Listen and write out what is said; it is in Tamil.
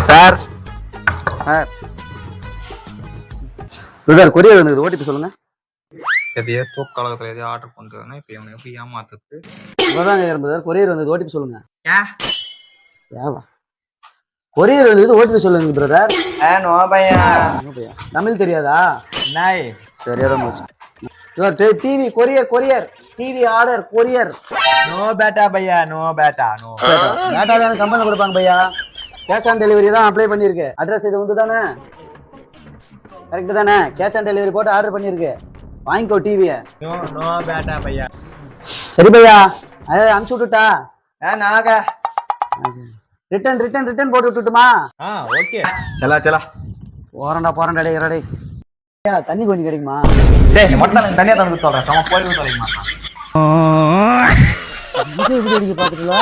சார் சார் பிரதர் கொரியர் வந்தது, ஓடிபி சொல்லுங்க. எதையோ தூக்காலகத்துல எதையோ ஆர்டர் பண்றதுன்னா இப்ப இவனை எப்படி ஏமாத்துறது? இப்பதான் கேக்குறேன் பிரதர், கொரியர் வந்தது, ஓடிபி சொல்லுங்க. ஏவா கொரியர் வந்தது, ஓடிபி சொல்லுங்க பிரதர். நோ பையா. தமிழ் தெரியாதா? நாய் சரியா TV courier, courier TV order courier. No பேட்டா பையா, நோ பேட்டா. நோ பேட்டா தான் கம்பெனில கொடுப்பாங்க பையா. கேஷ் ஆன் டெலிவரி தான் அப்ளை பண்ணிருக்கு. அட்ரஸ் இது வந்து தானே, கரெக்ட் தானே? கேஷ் ஆன் டெலிவரி போட்டு ஆர்டர் பண்ணிருக்கு, வாங்கிக்கோ டிவிய. நோ பேட்டா பையா. சரி பையா, அதை அனுப்பிச்சு விட்டுட்டா? நாக ரிட்டன் ரிட்டன் ரிட்டன் போட்டு விட்டுட்டுமா? ஓகே. சலா சலா போறேன்டா டேய் இரடே. தண்ணி கொஞ்சம் கிடைக்குமா? டேய் மட்டும் தனியா தந்து சொல்றேன். சம போய் தொலைமா. இது எப்படி அடிக்க பாத்துட்டீங்களா?